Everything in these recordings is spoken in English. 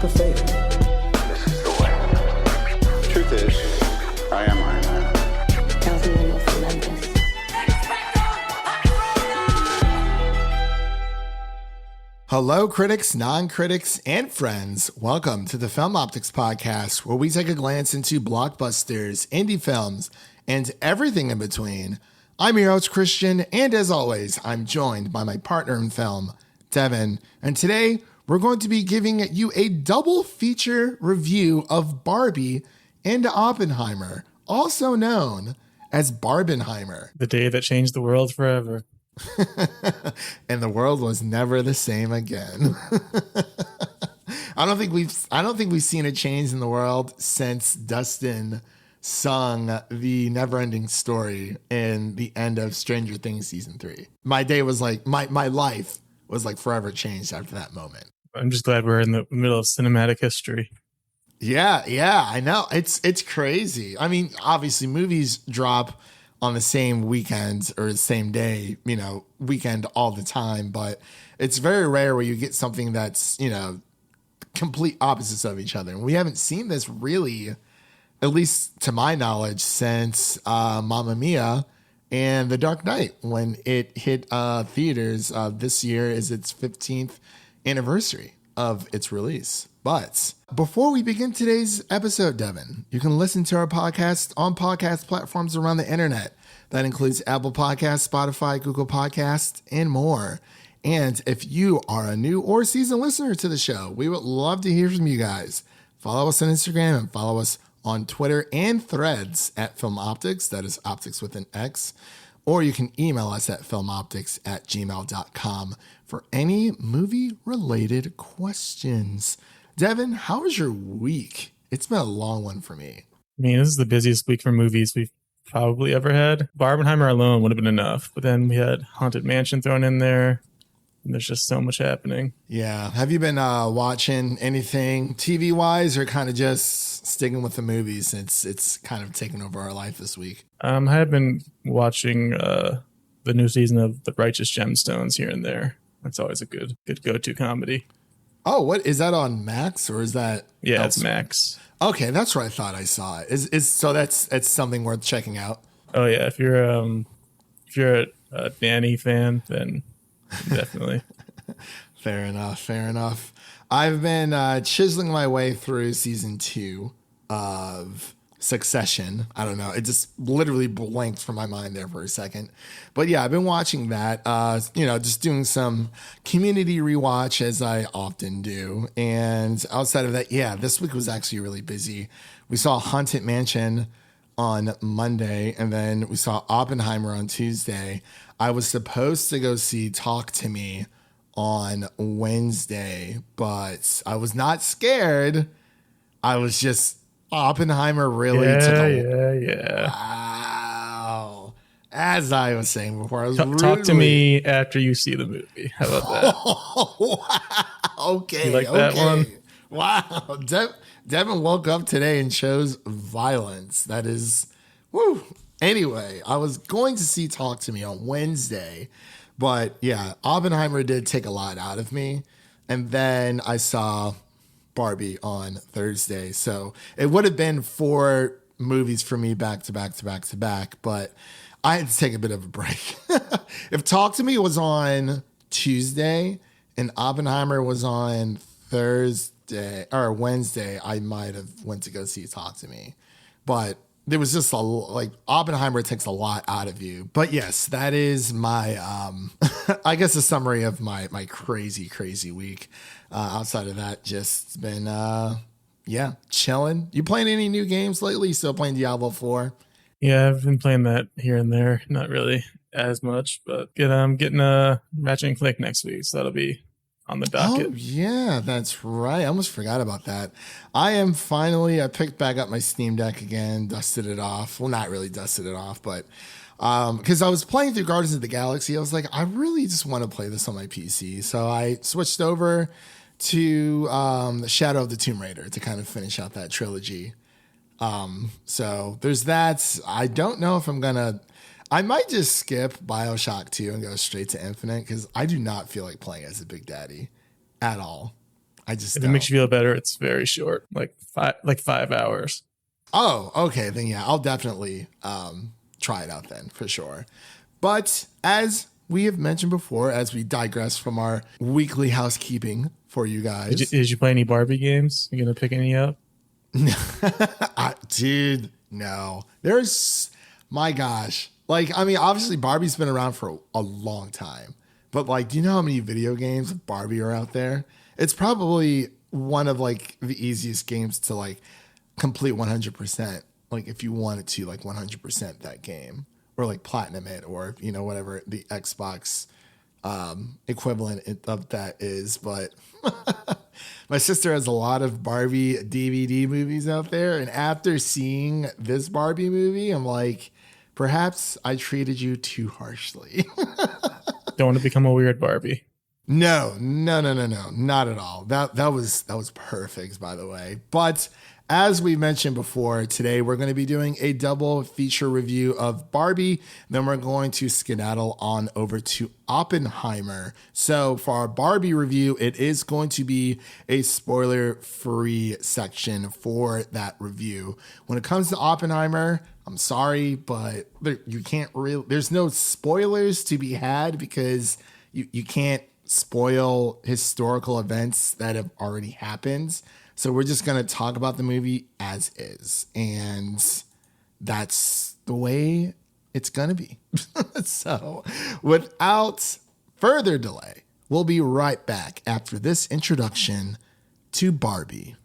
of fate. This is the way. Truth is, I am Iron Man. Tells me when you'll cement this. Hello, critics, non-critics, and friends. Welcome to the Film Optics Podcast, where we take a glance into blockbusters, indie films, and everything in between. I'm your host, Christian, and as always, I'm joined by my partner in film, Devin. And today, we're going to be giving you a double feature review of Barbie and Oppenheimer, also known as Barbenheimer. The day that changed the world forever. And the world was never the same again. I don't think we've seen a change in the world since Dustin sung the never-ending story in the end of Stranger Things season 3. My day was like my life was like forever changed after that moment. I'm just glad we're in the middle of cinematic history. Yeah, I know. It's crazy. I mean, obviously movies drop on the same weekend or the same day, weekend all the time. But it's very rare where you get something that's, complete opposites of each other. And we haven't seen this really, at least to my knowledge, since Mamma Mia and The Dark Knight, when it hit theaters. This year is its 15th anniversary of its release. But before we begin today's episode, Devin, you can listen to our podcast on podcast platforms around the internet. That includes Apple Podcasts, Spotify, Google Podcasts, and more. And if you are a new or seasoned listener to the show, we would love to hear from you guys. Follow us on Instagram and follow us on Twitter and Threads at Film Optics. That is optics with an X. Or you can email us at filmoptics@gmail.com for any movie-related questions. Devin, how was your week? It's been a long one for me. I mean, this is the busiest week for movies we've probably ever had. Barbenheimer alone would have been enough, but then we had Haunted Mansion thrown in there, and there's just so much happening. Yeah. Have you been watching anything TV-wise or kind of just sticking with the movies since it's kind of taken over our life this week? I have been watching the new season of The Righteous Gemstones here and there. That's always a good go-to comedy. Oh, what is that on Max or is that? Yeah, elsewhere? It's Max. Okay, that's where I thought I saw it. So it's something worth checking out. Oh yeah, if you're a Danny fan, then definitely. Fair enough. I've been chiseling my way through season 2 of Succession. I don't know. It just literally blanked from my mind there for a second. But yeah, I've been watching that, just doing some community rewatch as I often do. And outside of that, yeah, this week was actually really busy. We saw Haunted Mansion on Monday, and then we saw Oppenheimer on Tuesday. I was supposed to go see Talk to Me on Wednesday, but I was not scared. I was just Oppenheimer really took a Wow. As I was saying before, I was talk to me after you see the movie. How about that? Oh, wow. Okay. You like that one? Wow. Devin woke up today and chose violence. That is, woo. Anyway, I was going to see Talk to Me on Wednesday, but yeah, Oppenheimer did take a lot out of me. And then I saw Barbie on Thursday. So it would have been 4 movies for me back to back, but I had to take a bit of a break. If Talk to Me was on Tuesday and Oppenheimer was on Thursday or Wednesday, I might have went to go see Talk to Me. But there was just Oppenheimer takes a lot out of you. But yes, that is my, I guess a summary of my crazy week. Outside of that, just been, chilling. You playing any new games lately? Still playing Diablo 4? Yeah, I've been playing that here and there. Not really as much, but I'm getting a Ratchet and Clank next week, so that'll be on the docket. Oh, yeah, that's right. I almost forgot about that. I picked back up my Steam Deck again, dusted it off. Well, not really dusted it off, but because I was playing through Guardians of the Galaxy, I was like, I really just want to play this on my PC. So I switched over to Shadow of the Tomb Raider to kind of finish out that trilogy. So there's that. I don't know if I might just skip BioShock 2 and go straight to Infinite because I do not feel like playing as a Big Daddy at all. I just If don't. it makes you feel better, it's very short, like 5 hours. Oh, okay. Then yeah, I'll definitely try it out then for sure. But as we have mentioned before, as we digress from our weekly housekeeping for you guys. Did you play any Barbie games? You gonna pick any up? Dude, no. My gosh. Like, I mean, obviously Barbie's been around for a long time. But like, do you know how many video games of Barbie are out there? It's probably one of like the easiest games to like complete 100%. Like if you wanted to like 100% that game or like platinum it or, you know, whatever the Xbox equivalent of that is. But my sister has a lot of Barbie DVD movies out there. And after seeing this Barbie movie, I'm like, perhaps I treated you too harshly. Don't want to become a weird Barbie. No, not at all. That was perfect, by the way. But as we mentioned before, today we're going to be doing a double feature review of Barbie. Then we're going to skedaddle on over to Oppenheimer. So for our Barbie review, it is going to be a spoiler-free section for that review. When it comes to Oppenheimer, I'm sorry, but you can't really. There's no spoilers to be had because you can't spoil historical events that have already happened. So we're just going to talk about the movie as is. And that's the way it's going to be. So without further delay, we'll be right back after this introduction to Barbie.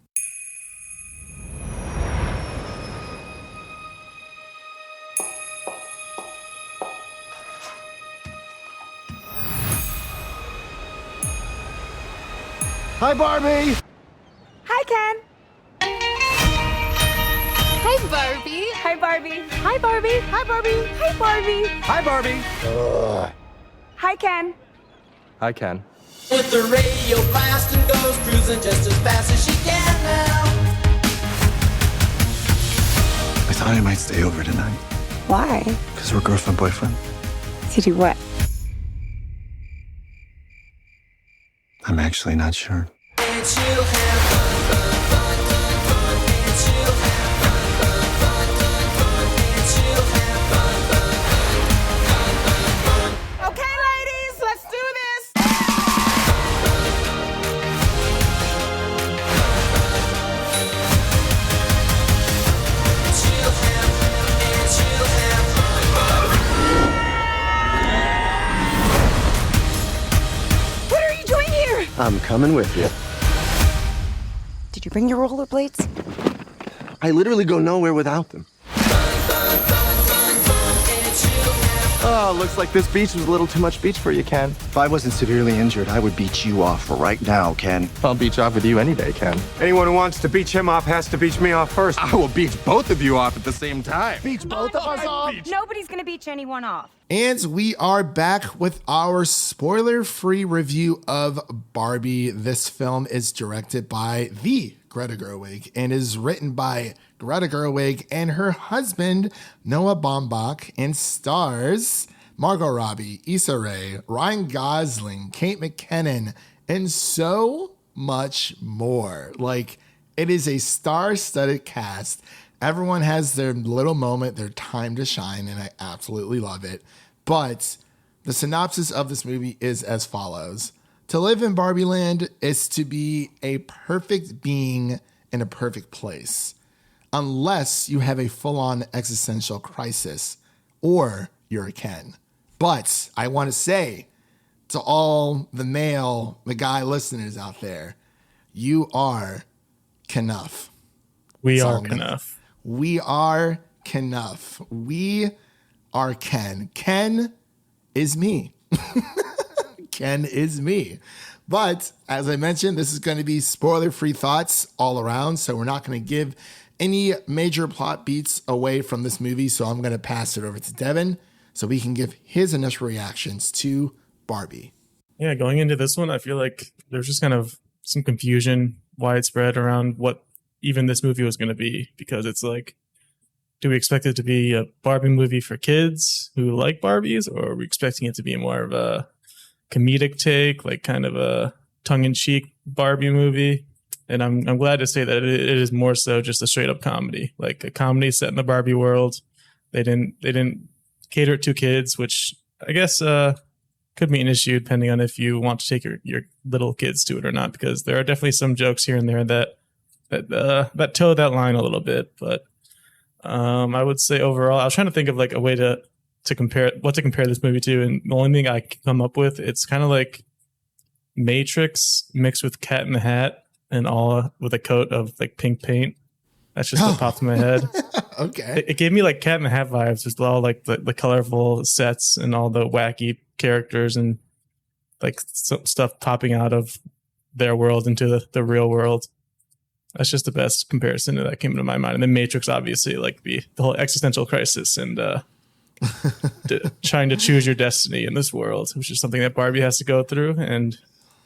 Hi, Barbie. Hi, Ken. Hi, Barbie. Hi, Barbie. Hi, Barbie. Hi, Barbie. Hi, Barbie. Hi, Barbie. Hi, Ken. Hi, Ken. With the radio blast and goes cruising just as fast as she can now. I thought I might stay over tonight Why? because we're girlfriend boyfriend. To do what? I'm actually not sure. And she'll have fun, fun, fun, fun, fun. And she'll have fun, fun, fun, fun, fun. And she'll have fun, fun, fun, fun, fun, fun. Okay, ladies, let's do this. And she'll have fun, fun. What are you doing here? I'm coming with you. Did you bring your rollerblades? I literally go nowhere without them. Oh, looks like this beach was a little too much beach for you, Ken. If I wasn't severely injured, I would beat you off right now, Ken. I'll beach off with you any day, Ken. Anyone who wants to beach him off has to beach me off first. I will beach both of you off at the same time. Beach both of us off. Nobody's gonna beach anyone off. And we are back with our spoiler-free review of Barbie. This film is directed by the Greta Gerwig and is written by Greta Gerwig and her husband, Noah Baumbach, and stars Margot Robbie, Issa Rae, Ryan Gosling, Kate McKinnon, and so much more. Like, it is a star-studded cast. Everyone has their little moment, their time to shine, and I absolutely love it. But the synopsis of this movie is as follows. To live in Barbie Land is to be a perfect being in a perfect place, unless you have a full-on existential crisis or you're a Ken. But I want to say to all the guy listeners out there, you are Kenough. We are all I'm enough. We are Kenough. We are Ken. Ken is me. Ken is me. But as I mentioned, this is going to be spoiler-free thoughts all around. So we're not going to give any major plot beats away from this movie. So I'm going to pass it over to Devin so we can give his initial reactions to Barbie. Yeah, going into this one, I feel like there's just kind of some confusion widespread around what even this movie was going to be, because it's like, do we expect it to be a Barbie movie for kids who like Barbies, or are we expecting it to be more of a comedic take, like kind of a tongue-in-cheek Barbie movie, and I'm glad to say that it is more so just a straight up comedy, like a comedy set in the Barbie world. They didn't cater it to kids, which I guess could be an issue depending on if you want to take your little kids to it or not, because there are definitely some jokes here and there that toe that line a little bit. But I would say overall, I was trying to think of like a way to compare this movie to, and the only thing I can come up with, it's kind of like Matrix mixed with Cat in the Hat and all with a coat of like pink paint. That's just what popped in my head. Okay. It gave me like Cat in the Hat vibes, just all like the colorful sets and all the wacky characters and like stuff popping out of their world into the real world. That's just the best comparison that came to my mind. And then Matrix, obviously, like the whole existential crisis and trying to choose your destiny in this world, which is something that Barbie has to go through, and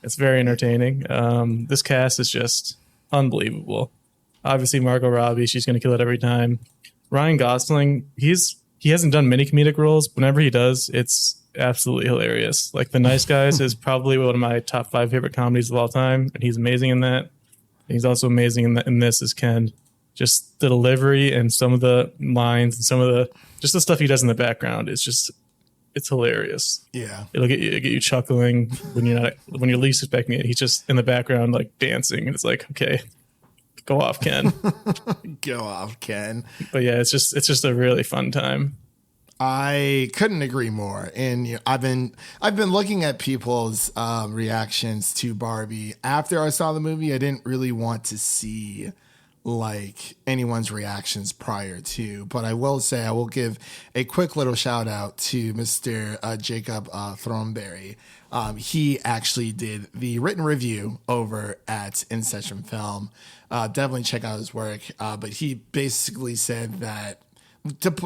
it's very entertaining. This cast is just unbelievable. Obviously, Margot Robbie, she's going to kill it every time. Ryan Gosling, he hasn't done many comedic roles. Whenever he does, it's absolutely hilarious. Like The Nice Guys is probably one of my top 5 favorite comedies of all time, and he's amazing in that. He's also amazing in this as Ken. Just the delivery and some of the lines and some of the just the stuff he does in the background is just, it's hilarious. Yeah, it'll get you chuckling when you're least expecting it. He's just in the background like dancing, and it's like, okay, go off, Ken. Go off, Ken. But yeah, it's just a really fun time. I couldn't agree more. And you know, I've been looking at people's reactions to Barbie after I saw the movie. I didn't really want to see like anyone's reactions prior to, but I will say I will give a quick little shout out to Mr. Jacob Thornberry. He actually did the written review over at In Session Film. Definitely check out his work. But he basically said that,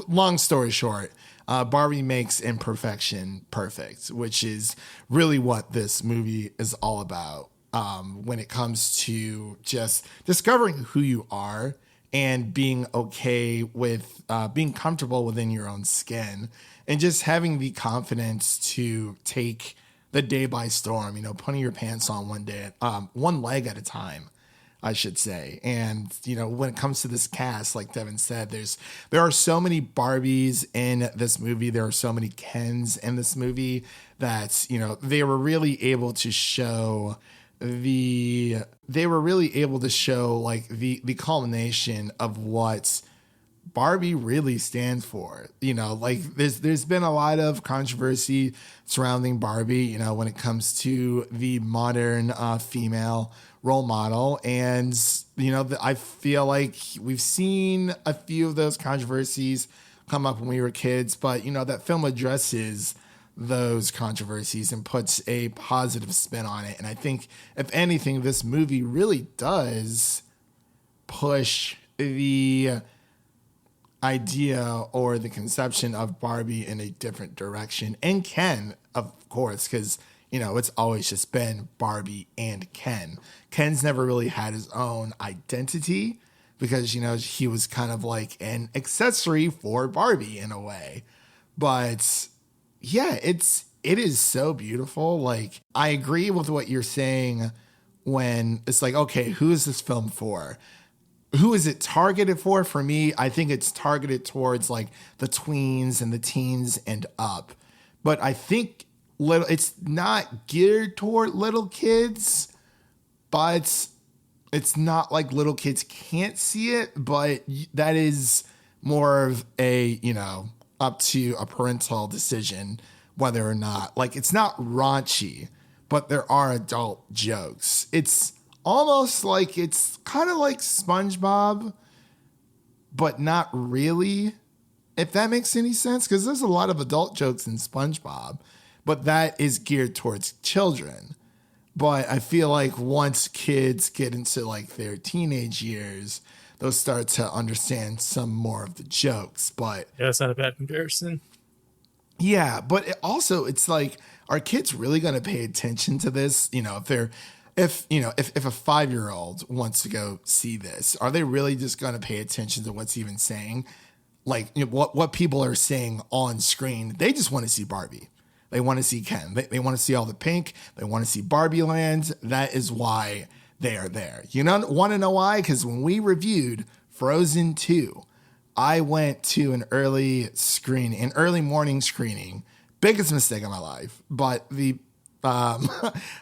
long story short, Barbie makes imperfection perfect, which is really what this movie is all about. When it comes to just discovering who you are and being okay with being comfortable within your own skin and just having the confidence to take the day by storm, you know, putting your pants on one leg at a time, I should say. And, you know, when it comes to this cast, like Devin said, there are so many Barbies in this movie. There are so many Kens in this movie that, you know, they were really able to show like the culmination of what Barbie really stands for. You know, like there's been a lot of controversy surrounding Barbie, you know, when it comes to the modern female role model. And, you know, I feel like we've seen a few of those controversies come up when we were kids, but, you know, that film addresses those controversies and puts a positive spin on it. And I think, if anything, this movie really does push the idea or the conception of Barbie in a different direction. And Ken, of course, because, you know, it's always just been Barbie and Ken. Ken's never really had his own identity because, you know, he was kind of like an accessory for Barbie in a way. But yeah, it is so beautiful. Like, I agree with what you're saying when it's like, okay, who is this film for? Who is it targeted for? For me, I think it's targeted towards like the tweens and the teens and up. But I think it's not geared toward little kids, but it's not like little kids can't see it. But that is more of a, you know, up to a parental decision whether or not, like, it's not raunchy, but there are adult jokes. It's almost like, it's kind of like SpongeBob, but not really, if that makes any sense, because there's a lot of adult jokes in SpongeBob, but that is geared towards children. But I feel like once kids get into like their teenage years, they'll start to understand some more of the jokes. But yeah, that's not a bad comparison. Yeah, but it's like, are kids really going to pay attention to this? You know, if a 5-year-old wants to go see this, are they really just going to pay attention to what's even saying? Like, you know, what people are saying on screen? They just want to see Barbie. They want to see Ken. They want to see all the pink. They want to see Barbie Land. That is why they are there. You want to know why? Because when we reviewed Frozen 2, I went to an early morning screening. Biggest mistake of my life. But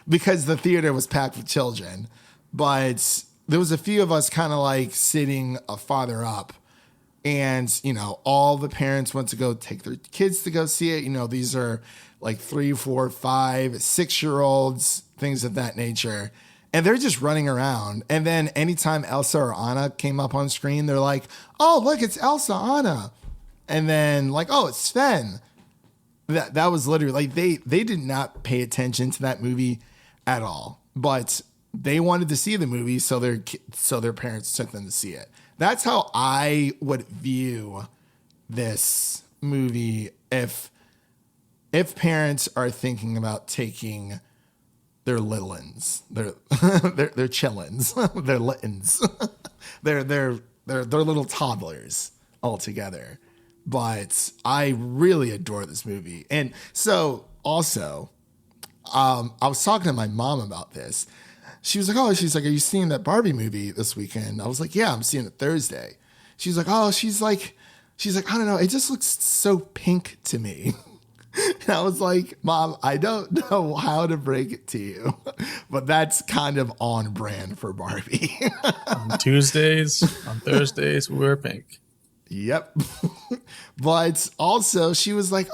because the theater was packed with children. But there was a few of us kind of like sitting farther up. And, all the parents went to go take their kids to go see it. These are like 3, 4, 5, 6-year-olds, things of that nature. And they're just running around. And then anytime Elsa or Anna came up on screen, they're like, oh, look, it's Elsa, Anna. And then like, oh, it's Sven. That was literally like they did not pay attention to that movie at all. But they wanted to see the movie, so their parents took them to see it. That's how I would view this movie if parents are thinking about taking their littlins, their chillins, their littens, their little toddlers all together. But I really adore this movie. And so also, I was talking to my mom about this. She was like, are you seeing that Barbie movie this weekend? I was like, yeah, I'm seeing it Thursday. She's like, she's like, I don't know. It just looks so pink to me. And I was like, Mom, I don't know how to break it to you, but that's kind of on brand for Barbie. On Tuesdays, on Thursdays, we're pink. Yep. But also she was like,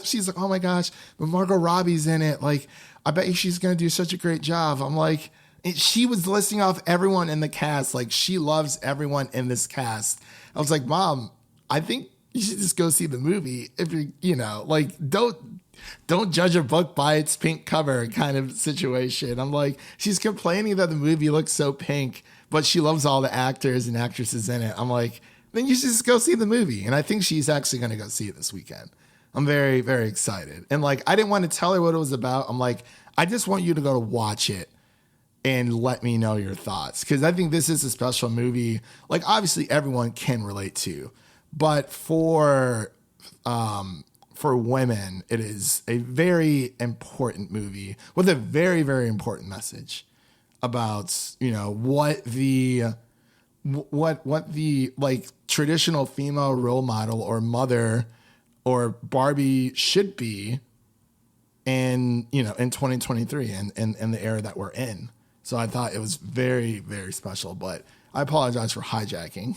she's like, oh my gosh, but Margot Robbie's in it. Like, I bet you she's going to do such a great job. I'm like, she was listing off everyone in the cast. Like, she loves everyone in this cast. I was like, Mom, I think you should just go see the movie. If you're, like, don't judge a book by its pink cover kind of situation. I'm like, she's complaining that the movie looks so pink, but she loves all the actors and actresses in it. I'm like, then you should just go see the movie. And I think she's actually going to go see it this weekend. I'm very, very excited. And like, I didn't want to tell her what it was about. I'm like, I just want you to go to watch it and let me know your thoughts. Because I think this is a special movie. Like, obviously everyone can relate to, but for women, it is a very important movie with a very, very important message about, what the like traditional female role model or mother or Barbie should be in 2023 and the era that we're in. So I thought it was very, very special, but I apologize for hijacking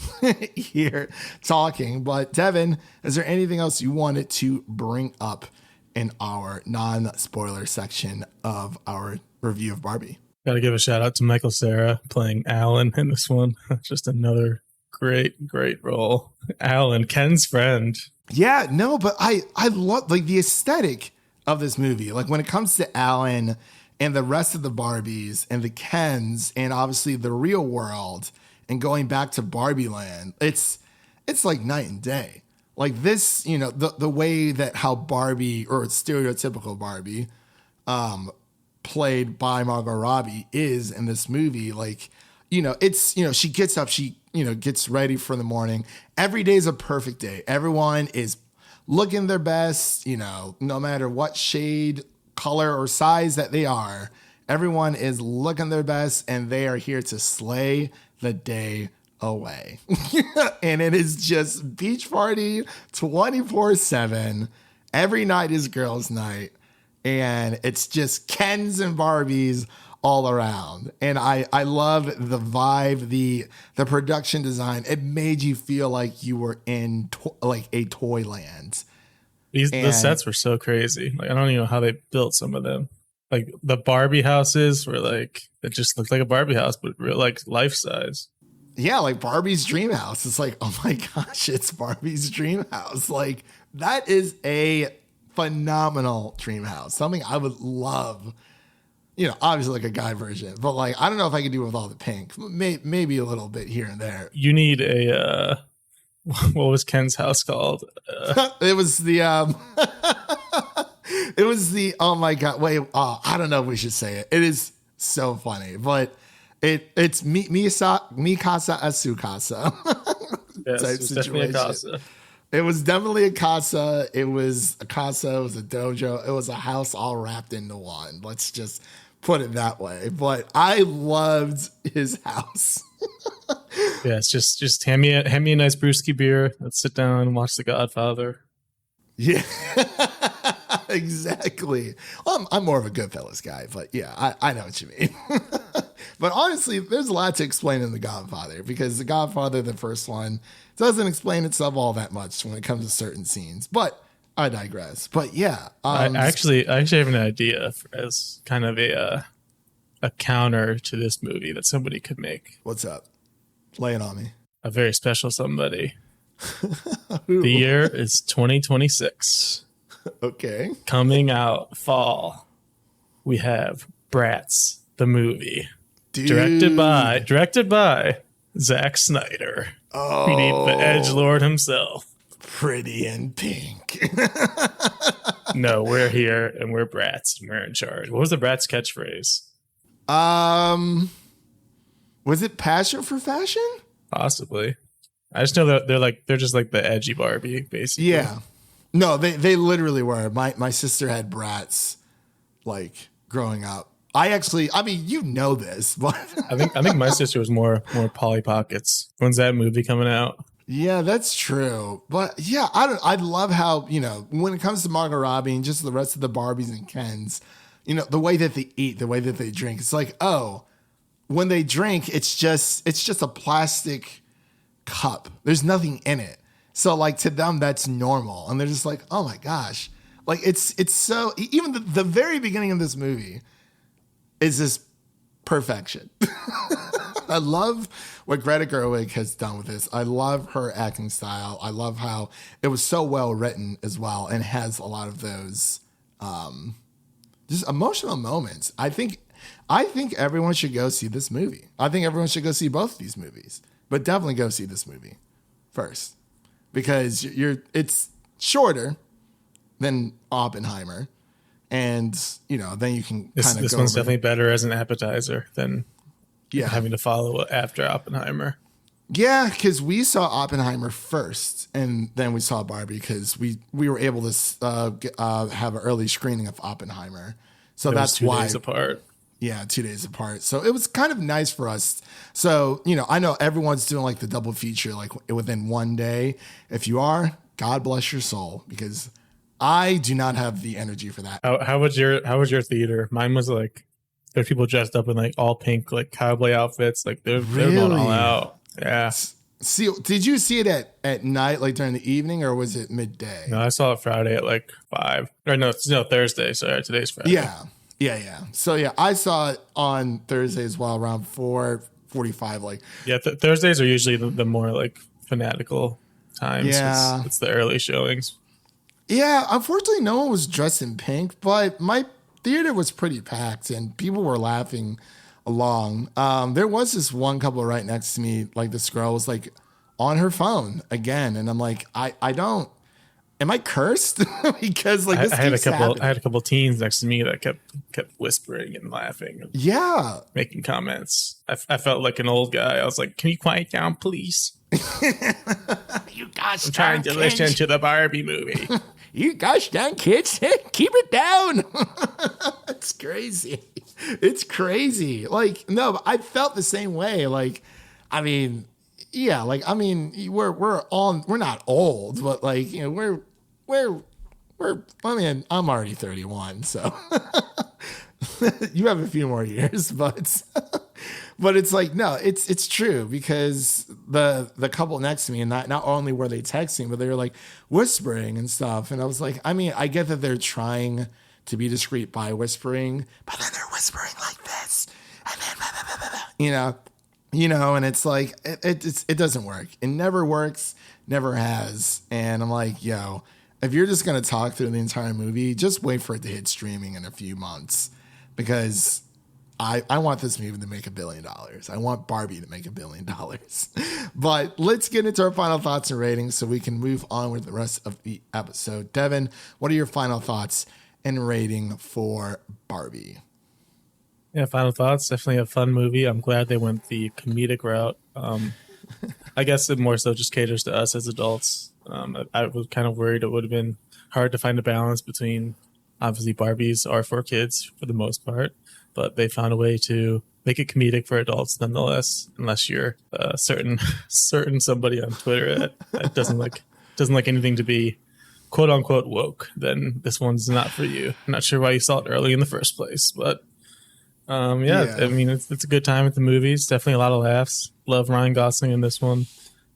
here talking. But Devin, is there anything else you wanted to bring up in our non-spoiler section of our review of Barbie? Got to give a shout out to Michael Cera playing Alan in this one. Just another great role. Alan, Ken's friend. Yeah, no, but I love like the aesthetic of this movie. Like when it comes to Alan and the rest of the Barbies and the Kens and obviously the real world and going back to Barbie Land, it's like night and day. Like this, the way that how Barbie or stereotypical Barbie played by Margot Robbie is in this movie. Like, it's, she gets up, she, gets ready for the morning. Every day is a perfect day. Everyone is looking their best, no matter what shade, color, or size that they are. Everyone is looking their best and they are here to slay the day away. And it is just beach party 24/7. Every night is girls' night. And it's just Kens and Barbies all around. And I love the vibe, the production design. It made you feel like you were in like a toy land. The sets were so crazy. Like, I don't even know how they built some of them. Like the Barbie houses were like, it just looked like a Barbie house, but real like life size. Yeah, like Barbie's dream house. It's like, oh my gosh, it's Barbie's dream house. Like that is a phenomenal dream house. Something I would love, obviously like a guy version, but like, I don't know if I could do it with all the pink, maybe a little bit here and there. You need a, what was Ken's house called? It was the, oh my God, wait, I don't know if we should say it. It is so funny, but it's mi casa a su casa Yes, type it's definitely a situation. casa. It was definitely a casa. It was a casa. It was a dojo. It was a house all wrapped into one. Let's just put it that way. But I loved his house. Yeah, it's just hand me a nice brewski beer. Let's sit down and watch The Godfather. Yeah, exactly. Well, I'm more of a Goodfellas guy, but yeah, I know what you mean. But honestly, there's a lot to explain in The Godfather because The Godfather, the first one, doesn't explain itself all that much when it comes to certain scenes. But I digress. But yeah, I actually have an idea as kind of a counter to this movie that somebody could make. What's up? Lay it on me. A very special somebody. The year is 2026. Okay. Coming out fall. We have Bratz, the movie. Dude. Directed by Zack Snyder. Oh, We need the edgelord himself. Pretty in pink. No, we're here and we're Bratz and we're in charge. What was the Bratz catchphrase? Was it passion for fashion? Possibly. I just know that they're just like the edgy Barbie, basically. Yeah. No, they literally were. My sister had brats like growing up. I mean, you know this, but I think my sister was more Polly Pockets. When's that movie coming out? yeah, that's true. But yeah, I love how, when it comes to Margot Robbie and just the rest of the Barbies and Kens, the way that they eat, the way that they drink, it's like, oh, when they drink, it's just a plastic cup. There's nothing in it. So like to them, that's normal. And they're just like, oh my gosh. Like it's so, even the very beginning of this movie is this perfection. I love what Greta Gerwig has done with this. I love her acting style. I love how it was so well written as well and has a lot of those just emotional moments. I think everyone should go see this movie. I think everyone should go see both of these movies, but definitely go see this movie first because it's shorter than Oppenheimer. And, then you can kind of This one's definitely better as an appetizer than having to follow after Oppenheimer. Yeah, because we saw Oppenheimer first, and then we saw Barbie because we were able to have an early screening of Oppenheimer. So that's why 2 days apart. Yeah, 2 days apart. So it was kind of nice for us. So, I know everyone's doing like the double feature like within one day. If you are, God bless your soul, because I do not have the energy for that. How was your theater? Mine was like there's people dressed up in like all pink like cowboy outfits. Like they're going all out. Yeah. See, did you see it at night, like during the evening, or was it midday? No, I saw it Friday at like 5. Or no, Thursday. Sorry, today's Friday. Yeah. So yeah, I saw it on Thursday as well, around 4:45. Like Thursdays are usually the more like fanatical times. Yeah, it's the early showings. Yeah, unfortunately, no one was dressed in pink, but my theater was pretty packed and people were laughing along. There was this one couple right next to me, like this girl was like on her phone again, and I'm like, I don't. Am I cursed? Because like this keeps happening. I had a couple teens next to me that kept whispering and laughing. And yeah, making comments. I felt like an old guy. I was like, "Can you quiet down, please?" You gosh, I'm trying to listen to the Barbie movie. You gosh dang kids, keep it down. It's crazy. It's crazy. Like, no, I felt the same way. Like, I mean, yeah, like, I mean, we're not old, but like, we're I mean, I'm already 31, so you have a few more years, but it's like, no, it's true because the couple next to me, and not only were they texting, but they were like whispering and stuff. And I was like, I mean, I get that they're trying to be discreet by whispering, but then they're whispering like this, and then, and it's like, it doesn't work. It never works, never has. And I'm like, yo, if you're just going to talk through the entire movie, just wait for it to hit streaming in a few months because I want this movie to make $1 billion. I want Barbie to make $1 billion. But let's get into our final thoughts and ratings so we can move on with the rest of the episode. Devin, what are your final thoughts and rating for Barbie? Yeah, final thoughts. Definitely a fun movie. I'm glad they went the comedic route. I guess it more so just caters to us as adults. I was kind of worried it would have been hard to find a balance between, obviously Barbies are for kids for the most part, but they found a way to make it comedic for adults nonetheless, unless you're a certain somebody on Twitter that doesn't like anything to be quote unquote woke, then this one's not for you. I'm not sure why you saw it early in the first place, but I mean, it's a good time at the movies. Definitely a lot of laughs. Love Ryan Gosling in this one.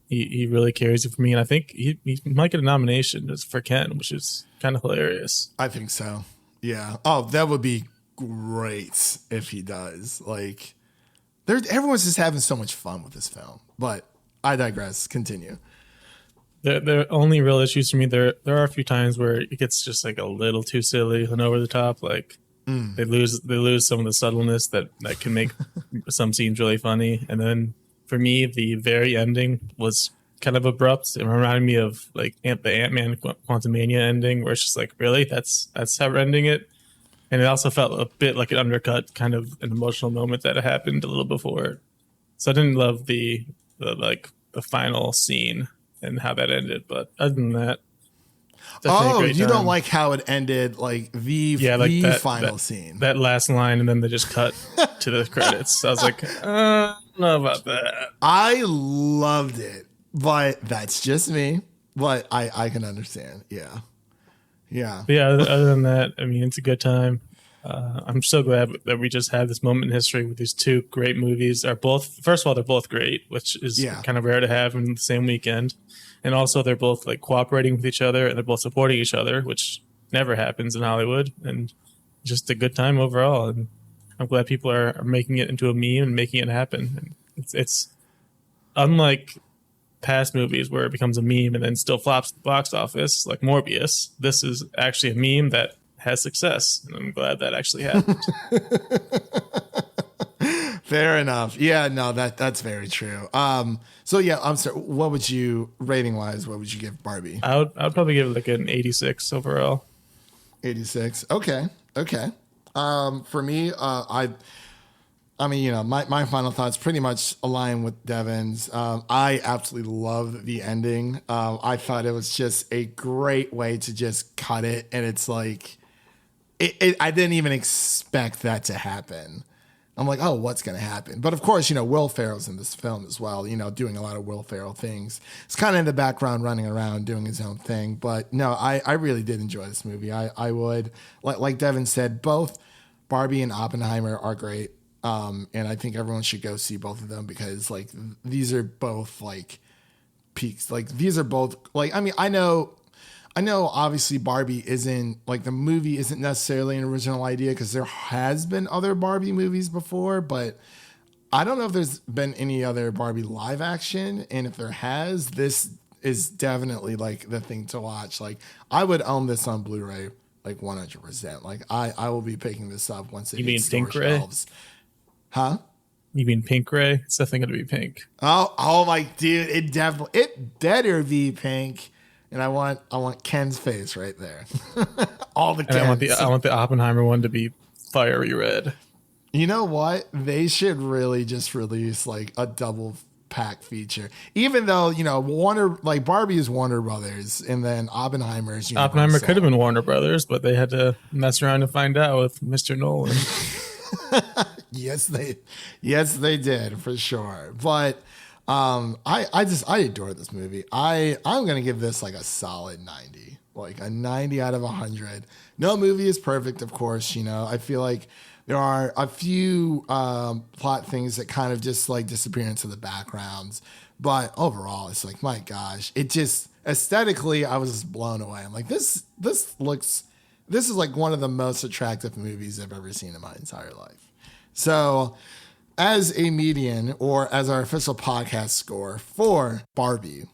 He really carries it for me, and I think he might get a nomination just for Ken, which is kind of hilarious. I think so. Yeah. Oh, that would be great if he does. Like, everyone's just having so much fun with this film. But I digress. Continue. The only real issues for me, there are a few times where it gets just like a little too silly and over the top. Like they lose some of the subtleness that can make some scenes really funny, and then. For me, the very ending was kind of abrupt. It reminded me of like the Ant-Man Quantumania ending, where it's just like, really, that's how we're ending it. And it also felt a bit like an undercut, kind of an emotional moment that had happened a little before. So I didn't love the final scene and how that ended. But other than that, oh, you don't like how it ended, like the final scene, that last line, and then they just cut to the credits. So I was like, I don't know about that. I loved it, but that's just me. But I can understand. Yeah. But yeah. Other than that, I mean, it's a good time. I'm so glad that we just had this moment in history with these two great movies. First of all, they're both great, which is kind of rare to have in the same weekend. And also, they're both like cooperating with each other, and they're both supporting each other, which never happens in Hollywood. And just a good time overall. And I'm glad people are making it into a meme and making it happen. And it's unlike past movies where it becomes a meme and then still flops at the box office, like Morbius. This is actually a meme that has success, and I'm glad that actually happened. Fair enough. Yeah, no, that's very true. So yeah, I'm sorry. What would you rating wise? What would you give Barbie? I would probably give it like an 86 overall. 86. Okay. For me, I mean, you know, my final thoughts pretty much align with Devin's. I absolutely love the ending. I thought it was just a great way to just cut it, and it's like, I didn't even expect that to happen. I'm like, oh, what's going to happen? But of course, you know, Will Ferrell's in this film as well, you know, doing a lot of Will Ferrell things. It's kind of in the background running around doing his own thing. But no, I really did enjoy this movie. I would, like Devin said, both Barbie and Oppenheimer are great. And I think everyone should go see both of them because like these are both like peaks. Like these are both like, I mean, I know obviously Barbie isn't like the movie isn't necessarily an original idea because there has been other Barbie movies before, but I don't know if there's been any other Barbie live action. And if there has, this is definitely like the thing to watch. Like I would own this on Blu-ray, like 100%. Like I will be picking this up once it hits store shelves. Huh? You mean pink Ray? It's definitely going to be pink. Oh my dude. It better be pink. And I want Ken's face right there. All the Kens. And I want the Oppenheimer one to be fiery red. You know what? They should really just release like a double pack feature. Even though, you know, Warner, like Barbie is Warner Brothers, and then Oppenheimer is Universal. Oppenheimer could have been Warner Brothers, but they had to mess around to find out with Mr. Nolan. Yes, they did for sure. But I adore this movie. I'm gonna give this like a solid 90, like a 90 out of 100. No movie is perfect, of course. You know, I feel like there are a few plot things that kind of just like disappear into the backgrounds, but overall, it's like, my gosh, it just aesthetically, I was just blown away. I'm like, this is like one of the most attractive movies I've ever seen in my entire life. So, as a median, or as our official podcast score for Barbie,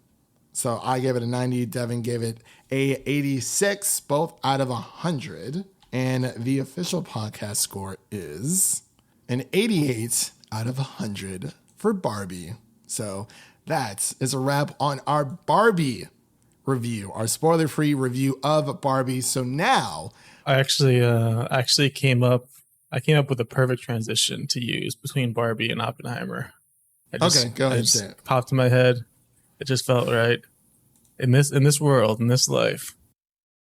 so I gave it a 90, Devin gave it a 86, both out of 100, and the official podcast score is an 88 out of 100 for Barbie. So that is a wrap on our Barbie review, our spoiler-free review of Barbie. So now, I actually came up with a perfect transition to use between Barbie and Oppenheimer. Okay, go ahead. It just popped in my head. It just felt right. in this world, in this life,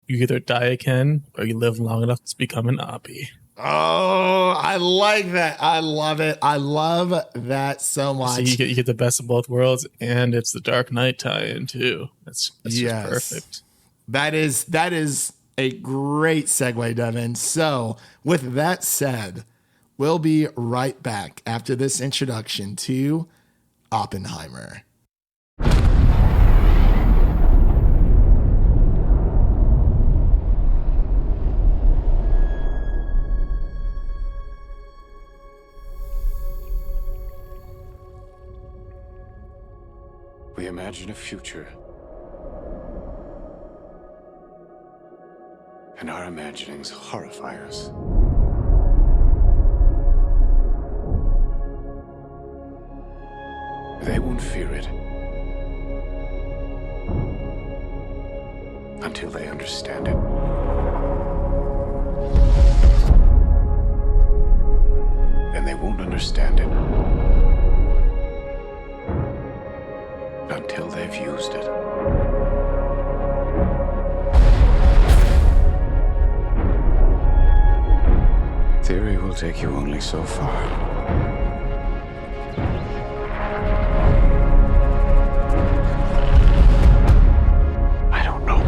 you either die a Ken or you live long enough to become an Oppie. Oh, I like that. I love it. I love that so much. So you get the best of both worlds, and it's the Dark Knight tie-in too. That's just perfect. That is a great segue, Devin. So, with that said, we'll be right back after this introduction to Oppenheimer. We imagine a future. And our imaginings horrify us. They won't fear it until they understand it. And they won't understand it until they've used it. Theory will take you only so far. I don't know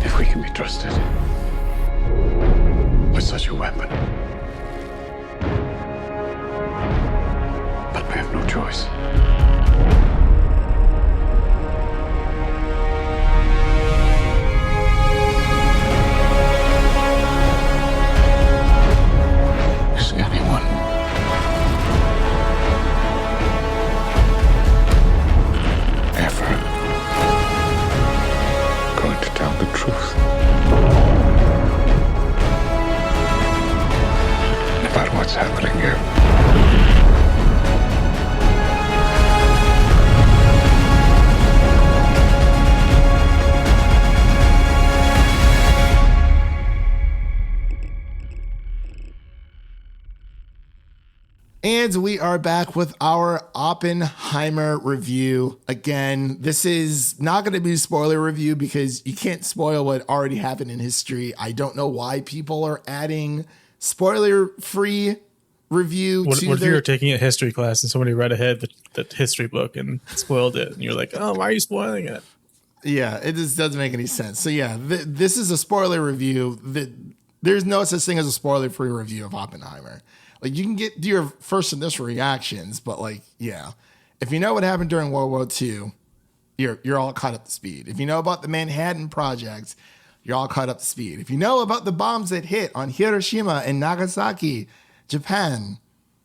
if we can be trusted with such a weapon. But we have no choice. Is anyone ever going to tell the truth about what's happening here? And we are back with our Oppenheimer review. Again, this is not going to be a spoiler review because you can't spoil what already happened in history. I don't know why people are adding spoiler-free review What to if you were taking a history class and somebody read ahead the history book and spoiled it, and you're like, oh, why are you spoiling it? Yeah, it just doesn't make any sense. So yeah, this is a spoiler review. There's no such thing as a spoiler-free review of Oppenheimer. Like, you can do your first initial reactions, but like, yeah, if you know what happened during World War II, you're all caught up to speed. If you know about the Manhattan Project, you're all caught up to speed. If you know about the bombs that hit on Hiroshima and Nagasaki, Japan,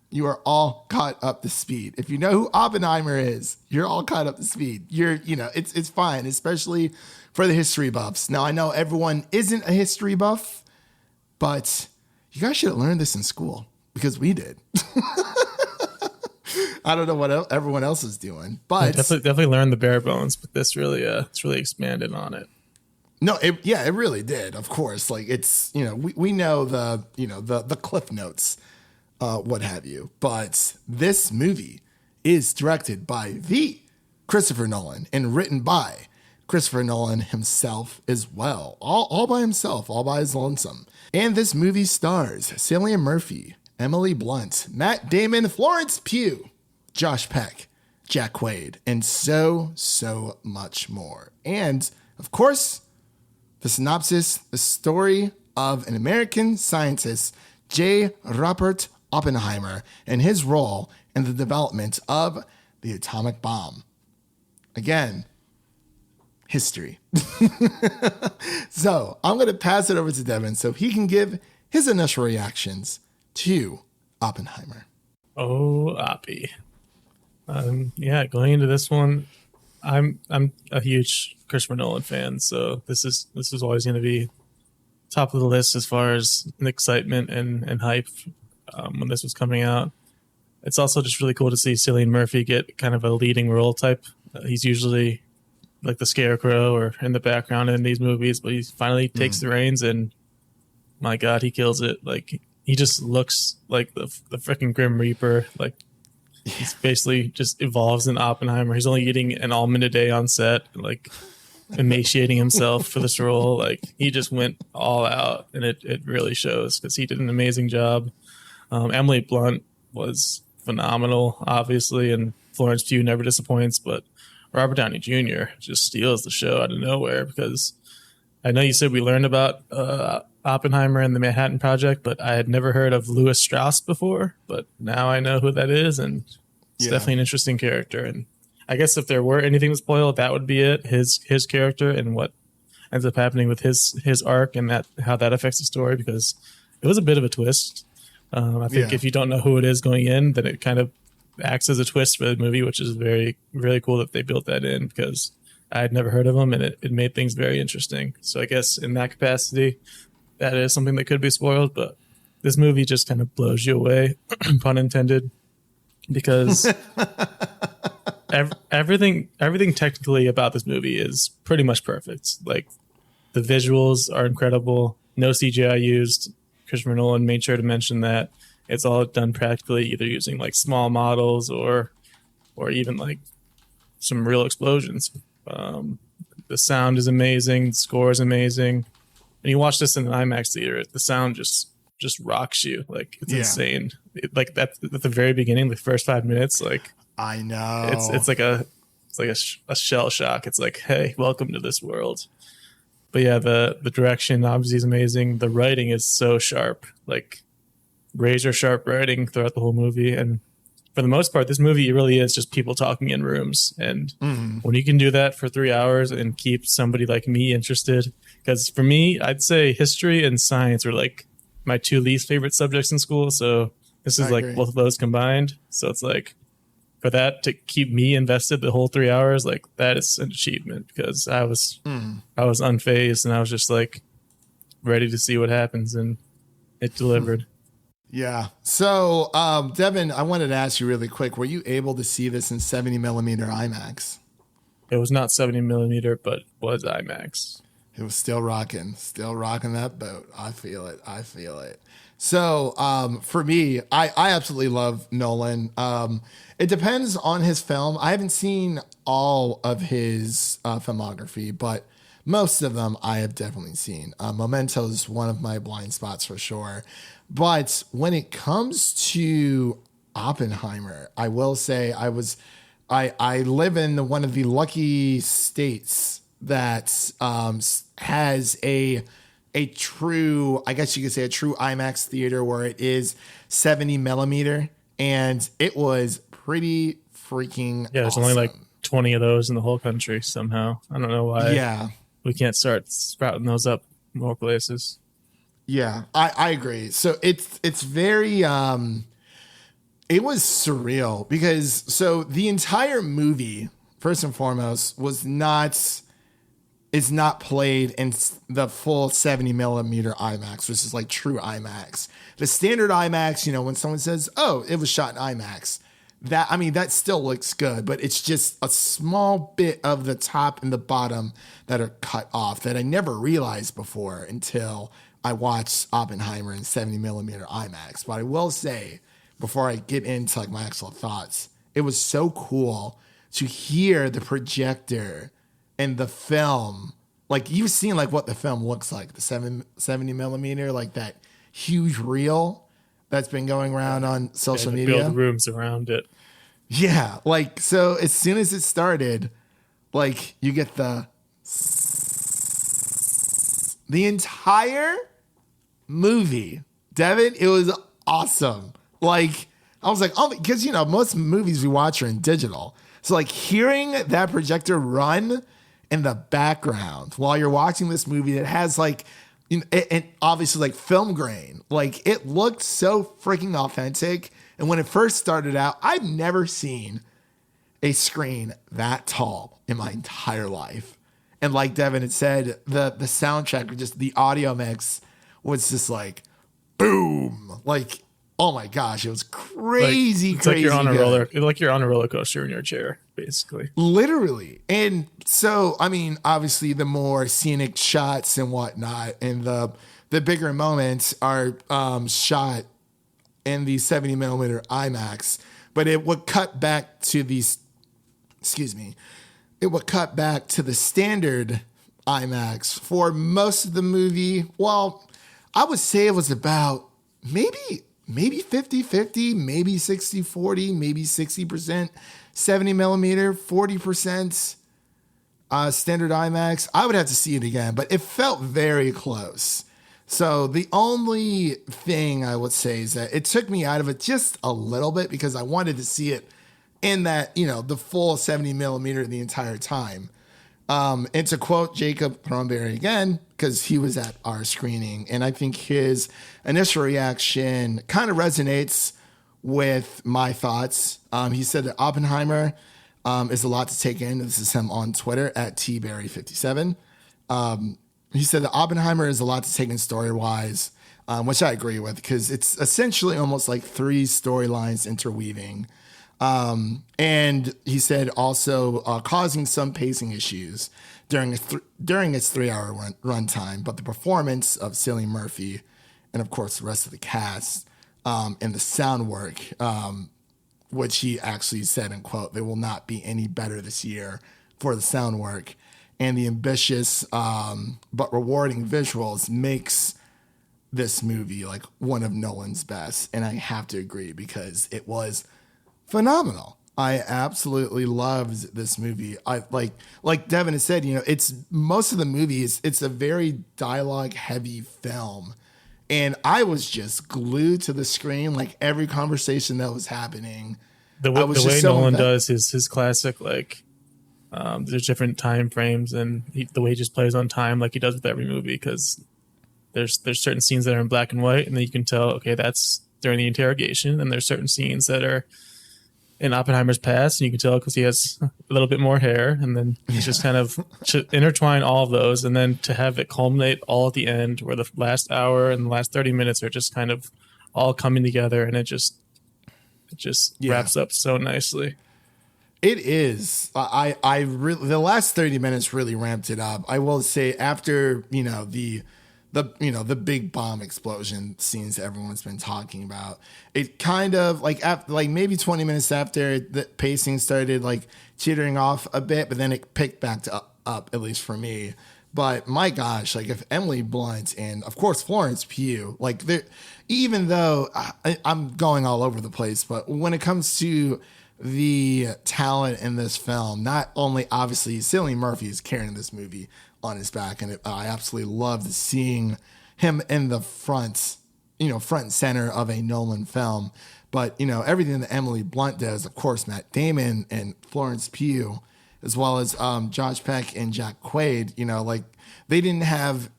you are all caught up to speed. If you know who Oppenheimer is, you're all caught up to speed. It's fine, especially for the history buffs. Now, I know everyone isn't a history buff, but you guys should have learned this in school. Because we did. I don't know what everyone else is doing, but definitely learned the bare bones. But this really, it's really expanded on it. No, it really did. Of course, like it's we know the cliff notes, what have you. But this movie is directed by the Christopher Nolan and written by Christopher Nolan himself as well, all by himself, all by his lonesome. And this movie stars Cillian Murphy, Emily Blunt, Matt Damon, Florence Pugh, Josh Peck, Jack Quaid, and so much more. And, of course, the synopsis, the story of an American scientist, J. Robert Oppenheimer, and his role in the development of the atomic bomb. Again, history. So, I'm going to pass it over to Devin so he can give his initial reactions to Oppenheimer. Oh, Oppie. Going into this one, I'm a huge Christopher Nolan fan, so this is always going to be top of the list as far as an excitement and hype when this was coming out. It's also just really cool to see Cillian Murphy get kind of a leading role type. He's usually like the scarecrow or in the background in these movies, but he finally takes the reins, and my God, he kills it. Like, he just looks like the freaking Grim Reaper. Like, he's basically just evolves in Oppenheimer. He's only eating an almond a day on set. Like, emaciating himself for this role. Like he just went all out, and it really shows because he did an amazing job. Emily Blunt was phenomenal, obviously, and Florence Pugh never disappoints, but Robert Downey Jr. just steals the show out of nowhere because I know you said we learned about Oppenheimer and the Manhattan Project, but I had never heard of Louis Strauss before, but now I know who that is, and it's definitely an interesting character. And I guess if there were anything to spoil, that would be it, his character and what ends up happening with his arc and that how that affects the story, because it was a bit of a twist. I think if you don't know who it is going in, then it kind of acts as a twist for the movie, which is very, really cool that they built that in because I had never heard of him and it made things very interesting. So I guess in that capacity, that is something that could be spoiled, but this movie just kind of blows you away, pun intended, because everything technically about this movie is pretty much perfect. Like the visuals are incredible, no CGI used. Christopher Nolan made sure to mention that it's all done practically, either using like small models or even like some real explosions. The sound is amazing, the score is amazing. When you watch this in an IMAX theater, the sound just rocks you. Like it's insane. Like that at the very beginning, the first 5 minutes, like I know it's like a shell shock. It's like, hey, welcome to this world. But yeah, the direction obviously is amazing. The writing is so sharp, like razor sharp writing throughout the whole movie. And for the most part, this movie really is just people talking in rooms. And when you can do that for 3 hours and keep somebody like me interested, because for me, I'd say history and science were like my two least favorite subjects in school. So this is like both of those combined. So it's like for that to keep me invested the whole 3 hours, like that is an achievement because I was unfazed and I was just like ready to see what happens, and it delivered. Yeah. So, Devin, I wanted to ask you really quick, were you able to see this in 70 millimeter IMAX? It was not 70 millimeter, but was IMAX. It was still rocking that boat. I feel it. So, for me, I absolutely love Nolan. It depends on his film. I haven't seen all of his filmography, but most of them I have definitely seen. Memento is one of my blind spots for sure. But when it comes to Oppenheimer, I will say I live in one of the lucky states that has a true, I guess you could say a true IMAX theater where it is 70 millimeter, and it was pretty freaking there's awesome. only like 20 of those in the whole country somehow. I don't know why. Yeah. We can't start sprouting those up more places. Yeah, I agree. So it's very it was surreal because so the entire movie, first and foremost, is not played in the full 70 millimeter IMAX, which is like true IMAX. The standard IMAX, when someone says, "Oh, it was shot in IMAX," that still looks good, but it's just a small bit of the top and the bottom that are cut off that I never realized before until I watched Oppenheimer in 70 millimeter IMAX. But I will say, before I get into like my actual thoughts, it was so cool to hear the projector and the film. Like you've seen like what the film looks like, the 70 millimeter, like that huge reel that's been going around on social media. Build rooms around it. Yeah, like so as soon as it started, like you get the entire movie, Devin, it was awesome. Like I was like, oh, because most movies we watch are in digital, so like hearing that projector run in the background while you're watching this movie that has like, and obviously like film grain, like it looked so freaking authentic. And when it first started out, I've never seen a screen that tall in my entire life. And like Devin had said, the soundtrack or just the audio mix was just like boom, like oh my gosh, it was crazy. It's like you're on good. You're on a roller coaster in your chair, basically. Literally. And so I mean, obviously the more scenic shots and whatnot, and the bigger moments are shot in the 70 millimeter IMAX, but it would cut back to these. Excuse me. it would cut back to the standard IMAX for most of the movie. Well, I would say it was about maybe 50-50, maybe 60-40, maybe 60% 70 millimeter, 40% standard IMAX. I would have to see it again, but it felt very close. So the only thing I would say is that it took me out of it just a little bit because I wanted to see it in that, the full 70 millimeter the entire time. And to quote Jacob Thornberry again, because he was at our screening, and I think his initial reaction kind of resonates with my thoughts. He said that Oppenheimer is a lot to take in. This is him on Twitter at tberry57. He said that Oppenheimer is a lot to take in story-wise, which I agree with, because it's essentially almost like 3 storylines interweaving. And he said also causing some pacing issues during its 3-hour runtime, but the performance of Cillian Murphy and of course the rest of the cast and the sound work, which he actually said in quote, "They will not be any better this year for the sound work," and the ambitious but rewarding visuals makes this movie like one of Nolan's best. And I have to agree because it was phenomenal. I absolutely loved this movie. I like Devin has said, it's most of the movies, it's a very dialogue heavy film. And I was just glued to the screen, like every conversation that was happening. The way Nolan does his classic, there's different time frames and the way he just plays on time like he does with every movie, because there's certain scenes that are in black and white and then you can tell, okay, that's during the interrogation, and there's certain scenes that are in Oppenheimer's past, and you can tell because he has a little bit more hair, and then he's just kind of intertwine all of those, and then to have it culminate all at the end, where the last hour and the last 30 minutes are just kind of all coming together, and it just wraps up so nicely. It is. I really, the last 30 minutes really ramped it up. I will say after the big bomb explosion scenes everyone's been talking about, it kind of like maybe 20 minutes after the pacing started like teetering off a bit, but then it picked back up at least for me. But my gosh, like if Emily Blunt and of course Florence Pugh, even though I'm going all over the place, but when it comes to the talent in this film, not only obviously Cillian Murphy is carrying this movie on his back, and I absolutely loved seeing him in the front and center of a Nolan film. But everything that Emily Blunt does, of course, Matt Damon and Florence Pugh, as well as Josh Peck and Jack Quaid, they didn't have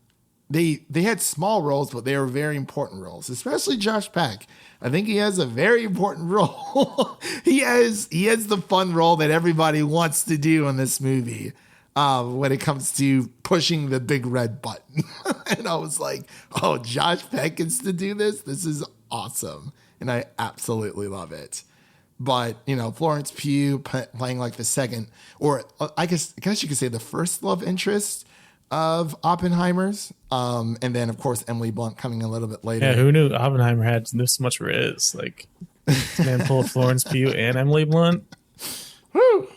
they had small roles, but they were very important roles, especially Josh Peck. I think he has a very important role. he has the fun role that everybody wants to do in this movie. When it comes to pushing the big red button. And I was like, oh, Josh Peck gets to do this? This is awesome. And I absolutely love it. But, Florence Pugh playing like the second, or I guess you could say the first love interest of Oppenheimer's. And then, of course, Emily Blunt coming a little bit later. Yeah, who knew Oppenheimer had this much riz? Like, this man pulled Florence Pugh and Emily Blunt. Woo!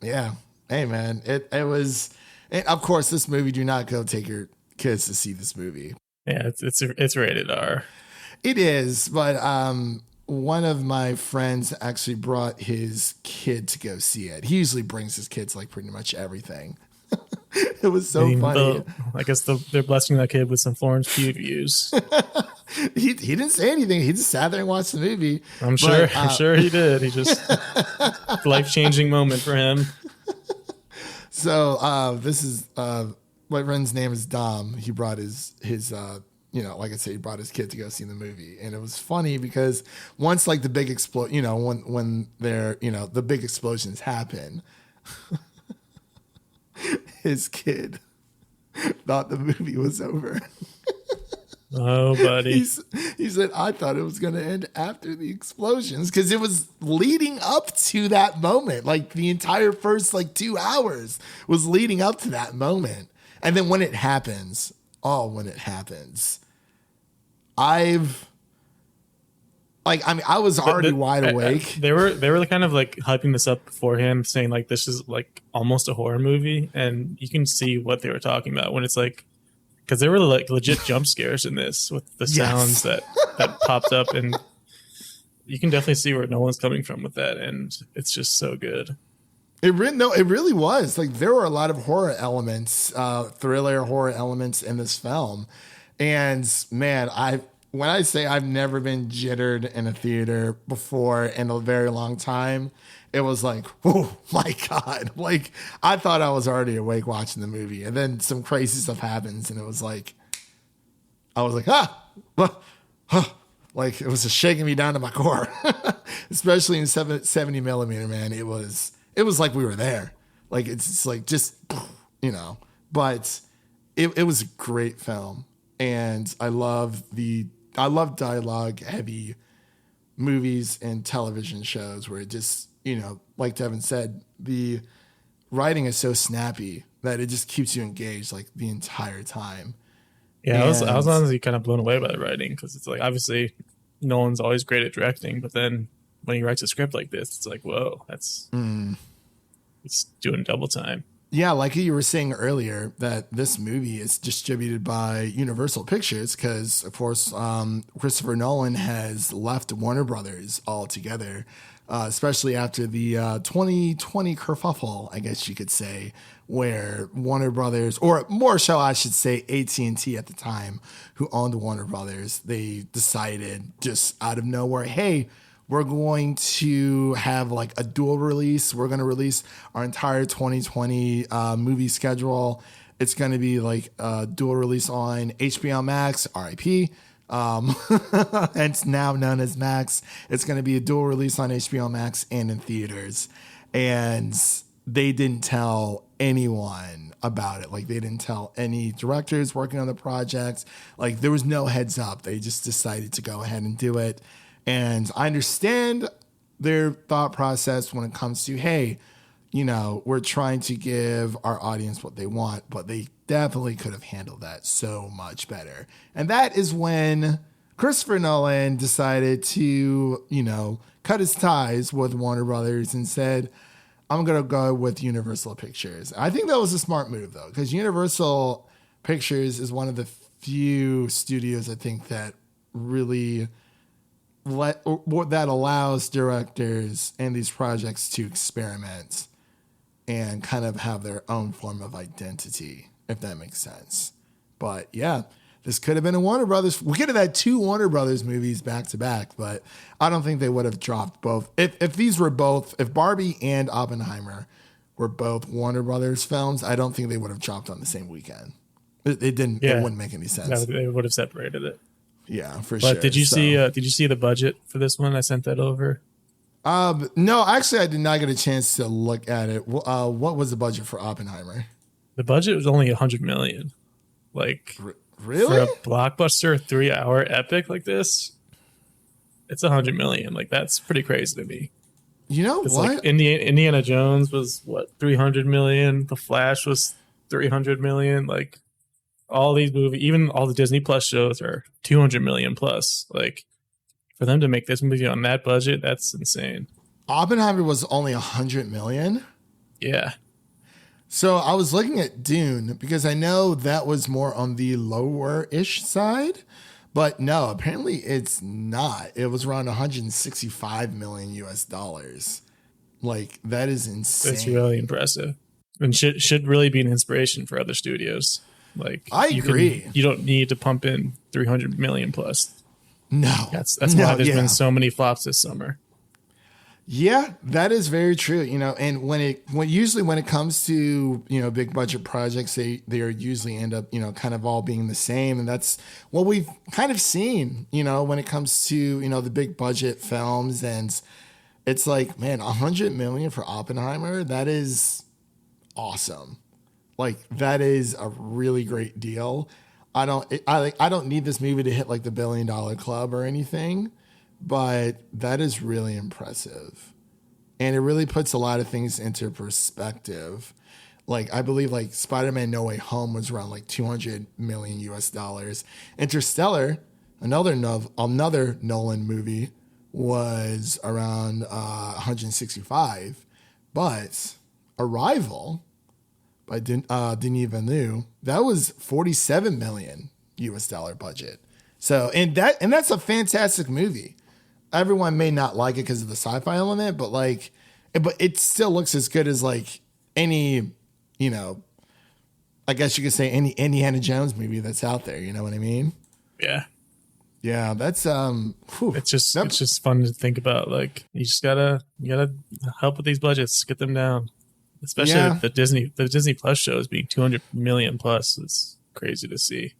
Yeah. Hey man, it was. Of course, this movie. Do not go take your kids to see this movie. Yeah, it's rated R. It is, but one of my friends actually brought his kid to go see it. He usually brings his kids like pretty much everything. It was so funny. I guess they're blessing that kid with some Florence Pugh views. He didn't say anything. He just sat there and watched the movie. I'm sure he did. He just life-changing moment for him. So this is my friend's name is Dom. He brought his like I said, he brought his kid to go see the movie, and it was funny because once like the big when they're the big explosions happen, his kid thought the movie was over. Oh, buddy. He said, I thought it was going to end after the explosions because it was leading up to that moment. Like the entire first 2 hours was leading up to that moment. And then when it happens, I've Like, I mean, I was already wide awake. They were kind of like hyping this up beforehand, saying like this is like almost a horror movie, and you can see what they were talking about when it's like, because there were like legit jump scares in this with the sounds that popped up, and you can definitely see where Nolan's coming from with that, and it's just so good. It really was. Like, there were a lot of horror elements, thriller horror elements in this film, and man, when I say I've never been jittered in a theater before in a very long time, it was like, oh my God. Like, I thought I was already awake watching the movie. And then some crazy stuff happens. And it was like, I was like, like it was just shaking me down to my core, especially in 70 millimeter, man. It was like we were there. Like, it's like just, but it was a great film. And I love dialogue heavy movies and television shows where it just, like Devin said, the writing is so snappy that it just keeps you engaged like the entire time. Yeah, I was honestly kind of blown away by the writing, because it's like, obviously Nolan's always great at directing, but then when he writes a script like this, it's like, whoa, that's it's doing double time. Yeah, like you were saying earlier, that this movie is distributed by Universal Pictures because, of course, Christopher Nolan has left Warner Brothers altogether, especially after the 2020 kerfuffle, I guess you could say, where Warner Brothers, or more so I should say AT&T at the time, who owned Warner Brothers, they decided just out of nowhere, hey, we're going to have like a dual release. We're going to release our entire 2020 movie schedule. It's going to be like a dual release on HBO Max, RIP. And it's now known as Max. It's going to be a dual release on HBO Max and in theaters. And they didn't tell anyone about it. Like, they didn't tell any directors working on the project. Like, there was no heads up. They just decided to go ahead and do it. And I understand their thought process when it comes to, hey, we're trying to give our audience what they want, but they definitely could have handled that so much better. And that is when Christopher Nolan decided to, cut his ties with Warner Brothers and said, I'm going to go with Universal Pictures. I think that was a smart move, though, because Universal Pictures is one of the few studios, I think, that really that allows directors and these projects to experiment and kind of have their own form of identity, if that makes sense. But yeah, this could have been a Warner Brothers. We could have had 2 Warner Brothers movies back to back, but I don't think they would have dropped both. If Barbie and Oppenheimer were both Warner Brothers films, I don't think they would have dropped on the same weekend. It didn't. Yeah. It wouldn't make any sense. No, they would have separated it. Yeah, for sure. But did you see the budget for this one? I sent that over. No, actually, I did not get a chance to look at it. What was the budget for Oppenheimer? The budget was only $100 million. Like, really? For a blockbuster 3-hour epic like this, it's $100 million. Like, that's pretty crazy to me. You know what? Like Indiana Jones was what, $300 million. The Flash was $300 million. Like, all these movies, even all the Disney Plus shows, are $200 million plus. Like, for them to make this movie on that budget, that's insane. Oppenheimer was only $100 million. Yeah. So I was looking at Dune because I know that was more on the lower-ish side, but no, apparently it's not. It was around $165 million US. Like, that is insane. That's really impressive, and should really be an inspiration for other studios. Like, I agree. You don't need to pump in $300 million plus. No, that's why there's been so many flops this summer. Yeah, that is very true. And when it comes to, big budget projects, they usually end up, kind of all being the same. And that's what we've kind of seen, when it comes to, the big budget films. And it's like, man, $100 million for Oppenheimer. That is awesome. Like, that is a really great deal. I don't need this movie to hit like the $1 billion club or anything, but that is really impressive. And it really puts a lot of things into perspective. Like, I believe like Spider-Man No Way Home was around like $200 million US. Interstellar, another Nolan movie, was around 165, but Arrival by Denis Villeneuve, that was 47 million US dollar budget. So and that's a fantastic movie. Everyone may not like it because of the sci-fi element, but but it still looks as good as like any, I guess you could say any Indiana Jones movie that's out there. You know what I mean? Yeah. Yeah, that's It's just fun to think about. Like you gotta help with these budgets, get them down. Especially with the Disney Plus shows being 200 million plus. It's crazy to see.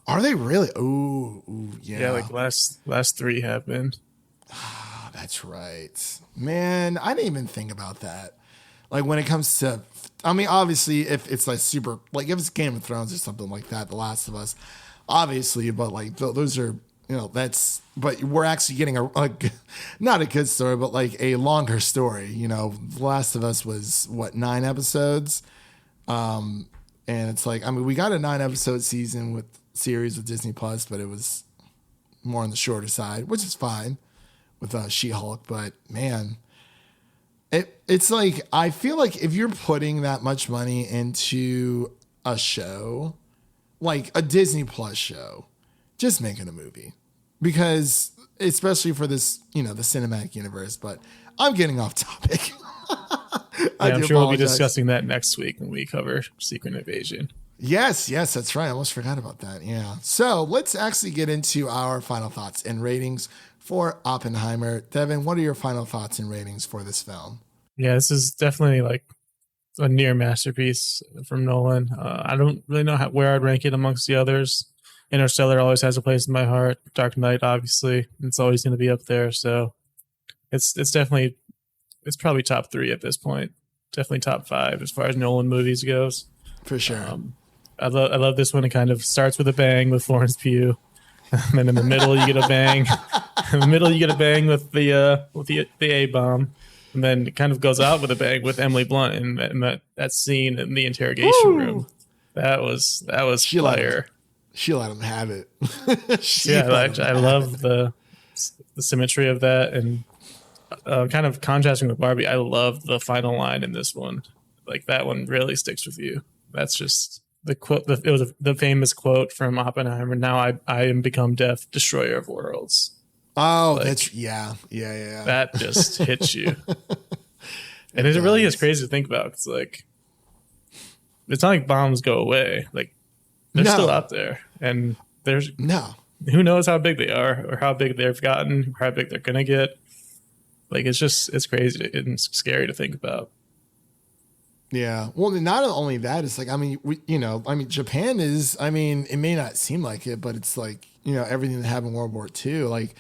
Are they really? Ooh, yeah. Yeah, like last three have been. Oh, that's right. Man, I didn't even think about that. Like when it comes to, I mean, obviously if it's like super, like if it's Game of Thrones or something like that, The Last of Us, obviously, but like those are, but we're actually getting a not a good story, but like a longer story. The Last of Us was 9 episodes. And it's like, I mean, we got a 9-episode series with Disney Plus, but it was more on the shorter side, which is fine with She-Hulk. But man, it's like, I feel like if you're putting that much money into a show, like a Disney Plus show, just make it a movie, because especially for this, the cinematic universe. But I'm getting off topic. I'm sure we'll be discussing that next week when we cover Secret Invasion. Yes, that's right. I almost forgot about that. Yeah. So let's actually get into our final thoughts and ratings for Oppenheimer. Devin, what are your final thoughts and ratings for this film? Yeah, this is definitely like a near masterpiece from Nolan. I don't really know where I'd rank it amongst the others. Interstellar always has a place in my heart. Dark Knight, obviously, it's always going to be up there. So it's definitely, it's probably top 3 at this point. Definitely top 5 as far as Nolan movies goes. For sure. I love this one. It kind of starts with a bang with Florence Pugh, and then in the middle you get a bang. In the middle you get a bang with the A bomb, and then it kind of goes out with a bang with Emily Blunt in that scene in the interrogation room. That was fire. She let him have it. I love the symmetry of that, and kind of contrasting with Barbie. I love the final line in this one. Like that one really sticks with you. That's just the quote. It was the famous quote from Oppenheimer. Now I am become death, destroyer of worlds. Oh, like, that's yeah. That just hits you, and it really is crazy to think about. It's like it's not like bombs go away. Like they're still out there, and there's who knows how big they are or how big they've gotten, or how big they're gonna get. Like it's crazy and scary to think about. Yeah. Well, not only that, it's like, I mean, Japan is, I mean, it may not seem like it, but it's like, everything that happened in World War II. Like,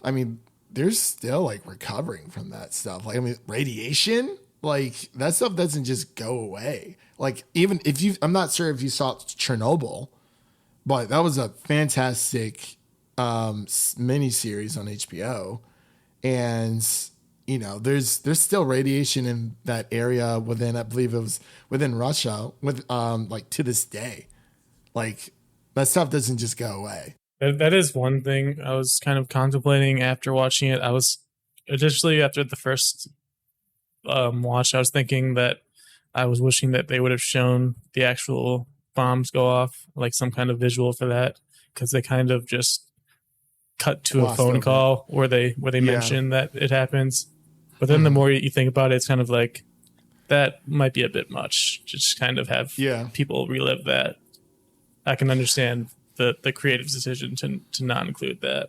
I mean, they're still like recovering from that stuff. Like, I mean, radiation, like that stuff doesn't just go away. Like, even if I'm not sure if you saw Chernobyl, but that was a fantastic mini series on HBO. And there's still radiation in that area within, I believe it was within Russia, with like to this day. Like that stuff doesn't just go away. That is one thing I was kind of contemplating after watching it. I was initially, after the first watch, I was thinking that I was wishing that they would have shown the actual bombs go off, like some kind of visual for that, because they kind of just cut to a phone call where they mention that it happens. But then the more you think about it, it's kind of like that might be a bit much. Just kind of have people relive that. I can understand the creative decision to not include that.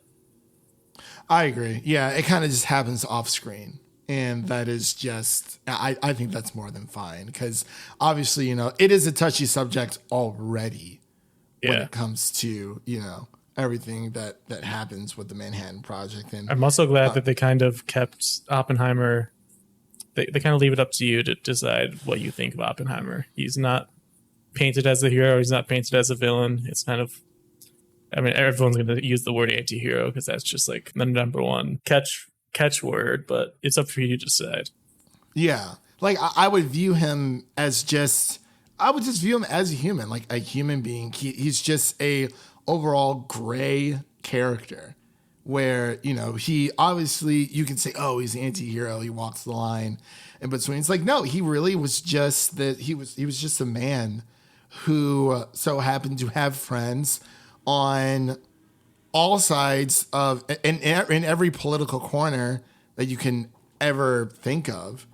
I agree. Yeah, it kind of just happens off screen. And that is just, I think that's more than fine. Because obviously, it is a touchy subject already when it comes to, everything that happens with the Manhattan Project. And I'm also glad that they kind of kept Oppenheimer. They kind of leave it up to you to decide what you think of Oppenheimer. He's not painted as a hero. He's not painted as a villain. It's kind of, I mean, everyone's going to use the word anti-hero because that's just like the number one catch word, but it's up for you to decide. Yeah. Like I would view him as I would just view him as a human, like a human being. He's just a overall gray character where, you know, he obviously, you can say, oh, he's an anti-hero, he walks the line in between. It's like, no, he really was just that he was just a man who so happened to have friends on all sides of in every political corner that you can ever think of.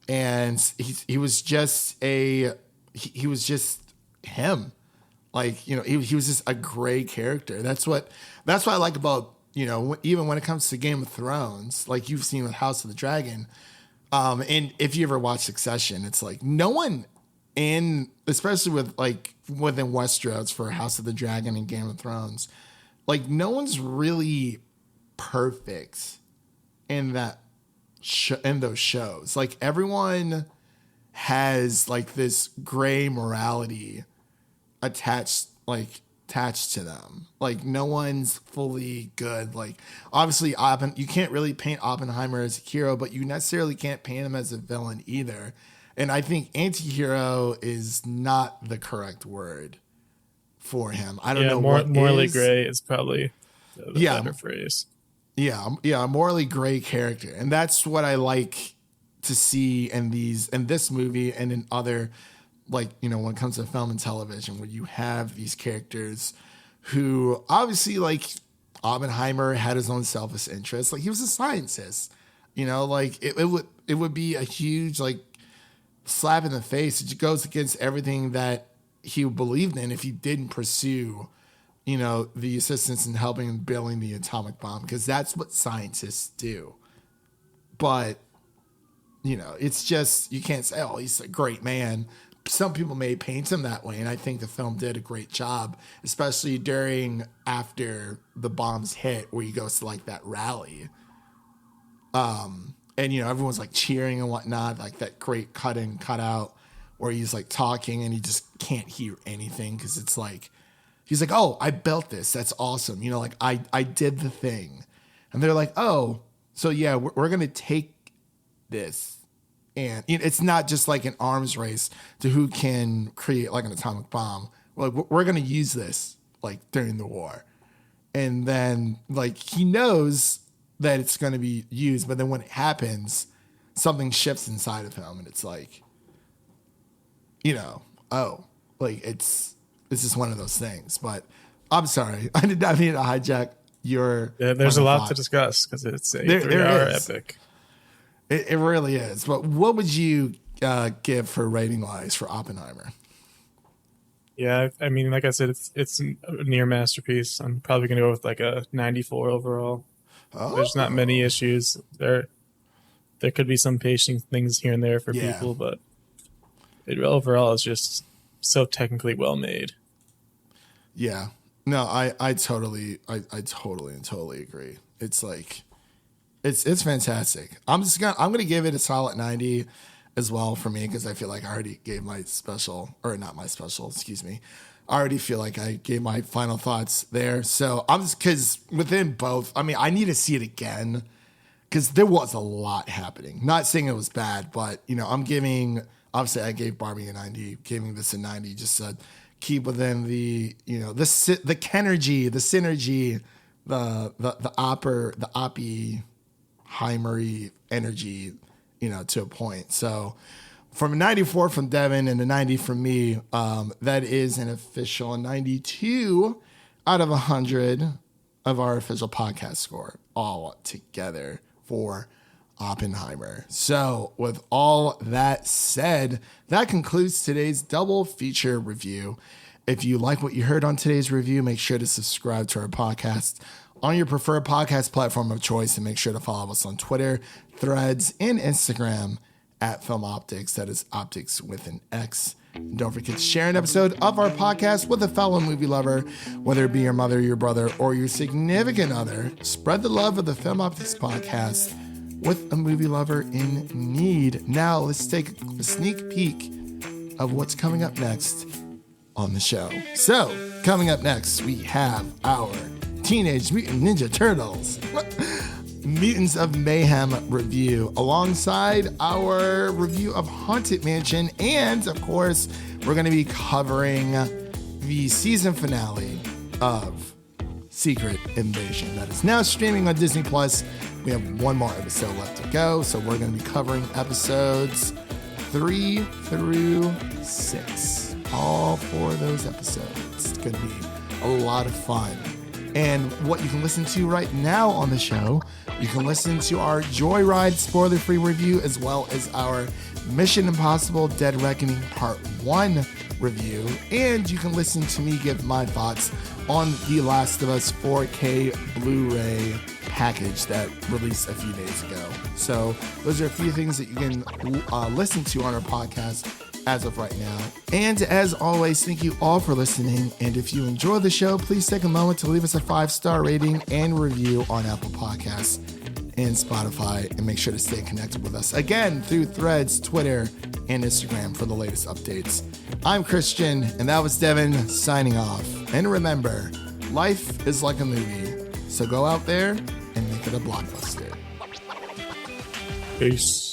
And he was just he was just him. Like, you know, he was just a great character. That's what I like about, you know, even when it comes to Game of Thrones, like you've seen with House of the Dragon. And if you ever watch Succession, it's like no one especially with like within Westeros for House of the Dragon and Game of Thrones, like no one's really perfect in in those shows. Like everyone has like this gray morality attached to them. Like no one's fully good. Like obviously you can't really paint Oppenheimer as a hero, but you necessarily can't paint him as a villain either. And I think anti-hero is not the correct word for him. I don't know what morally is. gray is probably the better phrase. Yeah, a morally gray character. And that's what I like to see in this movie and in other, like, you know, when it comes to film and television, where you have these characters who obviously, like Oppenheimer had his own selfish interests. Like he was a scientist, you know, like it would be a huge like slap in the face. It goes against everything that he believed in if he didn't pursue, you know, the assistance in helping him building the atomic bomb, because that's what scientists do. But, you know, it's just, you can't say, oh, he's a great man. Some people may paint him that way, and I think the film did a great job, especially after the bombs hit, where he goes to like that rally. And, you know, everyone's like cheering and whatnot, like that great cut out where he's like talking and he just can't hear anything, because it's like, he's like, oh, I built this. That's awesome. You know, like I did the thing. And they're like, oh, so yeah, we're going to take this. And it's not just like an arms race to who can create like an atomic bomb. Like we're going to use this like during the war. And then like he knows that it's going to be used, but then when it happens, something shifts inside of him, and it's like, you know, oh, like it's just one of those things. But I'm sorry, I did not mean to hijack your. Yeah, there's a lot to discuss because it's a 3-hour epic. It really is. But what would you give for rating wise for Oppenheimer? Yeah, I mean, like I said, it's a near masterpiece. I'm probably going to go with like a 94 overall. Oh. There's not many issues. There could be some patient things here and there for people, but it overall is just so technically well made. Yeah. No, I totally agree. It's like it's fantastic. I'm gonna give it a solid 90 as well for me, because I feel like I already gave my special, or not my special, excuse me. I already feel like I gave my final thoughts there. So I'm just, because within both, I mean, I need to see it again because there was a lot happening. Not saying it was bad, but, you know, obviously I gave Barbie a 90, giving this a 90 just to keep within the, you know, the Kenergy, the synergy, the Oppenheimer energy, you know, to a point. So from a 94 from Devin and a 90 from me, that is an official 92 out of 100 of our official podcast score all together for Oppenheimer. So with all that said, that concludes today's double feature review. If you like what you heard on today's review, make sure to subscribe to our podcast on your preferred podcast platform of choice, and make sure to follow us on Twitter, Threads, and Instagram at Film Optics. That is Optics with an X. And don't forget to share an episode of our podcast with a fellow movie lover, whether it be your mother, your brother, or your significant other. Spread the love of the Film Optics podcast with a movie lover in need. Now let's take a sneak peek of what's coming up next on the show. So coming up next, we have our Teenage Mutant Ninja Turtles Mutants of Mayhem review, alongside our review of Haunted Mansion. And of course, we're going to be covering the season finale of Secret Invasion. That is now streaming on Disney Plus. We have one more episode left to go, so we're going to be covering episodes 3 through 6. All 4 of those episodes. It's going to be a lot of fun. And what you can listen to right now on the show, you can listen to our Joyride spoiler-free review, as well as our Mission Impossible Dead Reckoning Part 1 review. And you can listen to me give my thoughts on The Last of Us 4K Blu-ray package that released a few days ago. So those are a few things that you can listen to on our podcast as of right now. And as always, thank you all for listening. And if you enjoy the show, please take a moment to leave us a 5-star rating and review on Apple Podcasts and Spotify, and make sure to stay connected with us again through Threads, Twitter, and Instagram for the latest updates. I'm Christian, and that was Devin signing off. And remember, life is like a movie, so go out there and make it a blockbuster. Peace.